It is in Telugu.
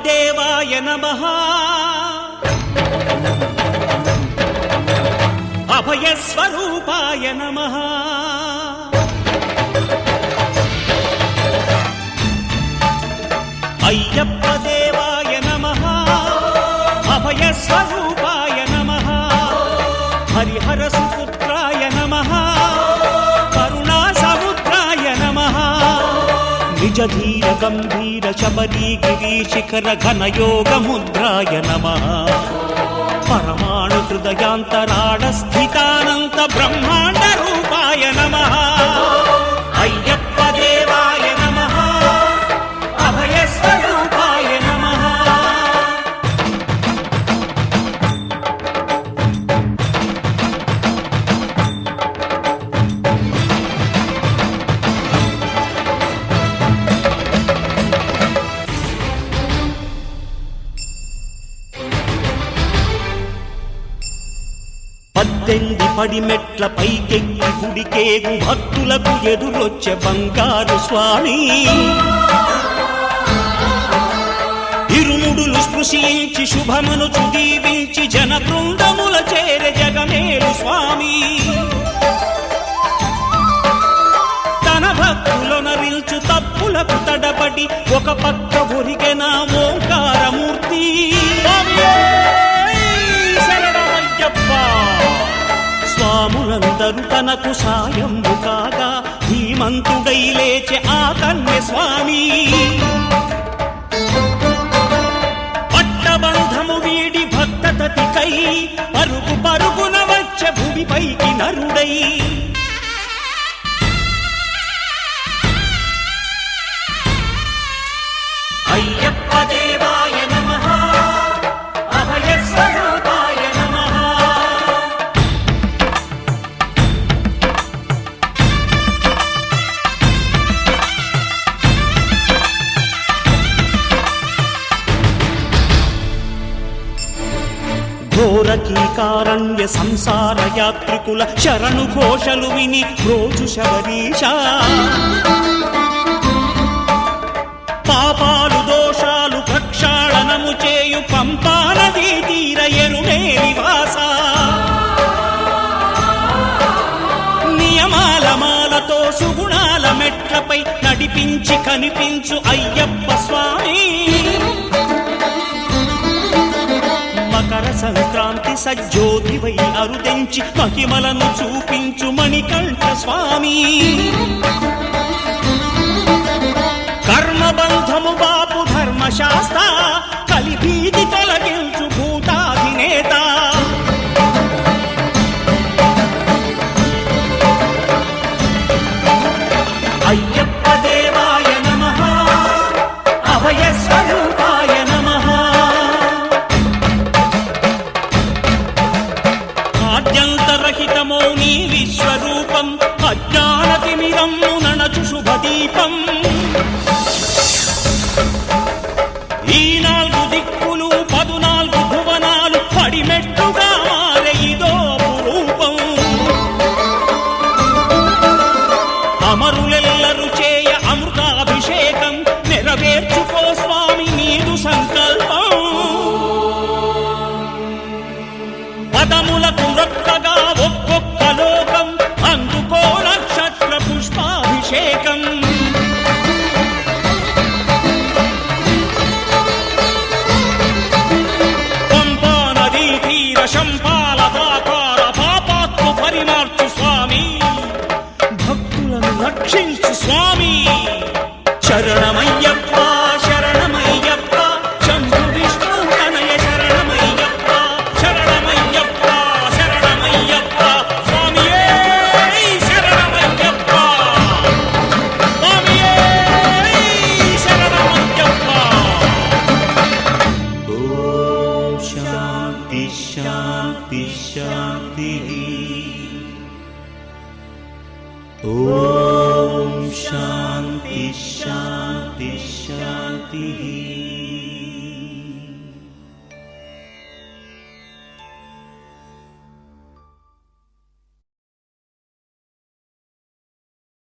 దేవాయ నమః అభయస్వరూపాయ నమః అయ్యప్ప దేవాయ నమః అభయస్వరూపాయ నమః హరిహర సుపుత్రాయ నమః కరుణా సముద్రాయ నమః నిజ ధీర గంభీర శబరీ గిరి శిఖర ఘనయోగ ముద్రాయ నమః పరమాణు హృదయాంతరాళ స్థితానంత బ్రహ్మాండ రూపాయ నమః అయ్యప్ప దేవాయ నమః అభయస్వరూపాయ నమః పద్దెంది పడిమెట్ల పైకెక్కి గుడికేగు భక్తులకు ఎదురొచ్చే బంగారు స్వామి ఇరుముడులు స్పృశించి శుభమనుచు దీవించి జన బృందముల చేరే జగమేలు స్వామి తన భక్తులొనరిల్చు తప్పులకు తడబడి ఒక పక్క ఒరిగెన ఓంకారమూర్తి స్వాములందరూ తనకు సాయంబు కాగా ధీమంతుడై లేచే ఆ కన్య స్వామి పట్టబంధము వీడి భక్తతతికై పరుగు పరుగున వచ్చే భూమిపైకి నరుడై అయ్యప్ప దేవాయ నమః అభయస్వరూపాయ నమః ఘోరకీకారణ్య సంసార యాత్రికుల శరణు ఘోషలు విని రోజు శబరీశ పాపాలు దోషాలు ప్రక్షాళనము చేయు పంపానదీ తీర ఎరుమే నివాస నియమాల మాలతో సుగుణాల మెట్లపై నడిపించి కనిపించు అయ్యప్ప స్వామి మకర సంక్రాంతి సజ్జోతివై అరుదెంచి మహిమలను చూపించు మణికంఠ స్వామి కర్మబంధము బాపు ధర్మశాస్త్ర కలిభీతి తొలగించు భూతాధినేత అయ్యప్ప దేవాయ నమః అభయస్వరూపాయ నమః ఆద్యంతరహితమో నీ విశ్వరూపం అజ్ఞానతిమిరము నణచు శుభదీపం ఈ 4 దిక్కులు 14 భువనాలు పడిమెట్టుగా మారే ఇదో రూపం అమరులెల్లరు చేయ అమృతాభిషేకం నెరవేర్చుకో స్వామి నీదు సంకల్పం పదములకు రొక్కగా ఒక్కొక్క లోకం అందుకో నక్షత్ర పుష్పాభిషేకం శంపాలదాకార పాపాత్ము పరిమార్చు స్వామి భక్తులను రక్షించు స్వామి శరణమయ్యప్ప శరణమయ్యప్ప శంభు విష్ణు తనయ శరణమయ్యప్ప శరణమయ్యప్ప శరణమయ్యప్ప స్వామియే శరణమయ్యప్ప స్వామియే శరణమయ్యప్ప ఓం శాంతి శాంతి శాంతి ఓం శాంతి శాంతి శాంతి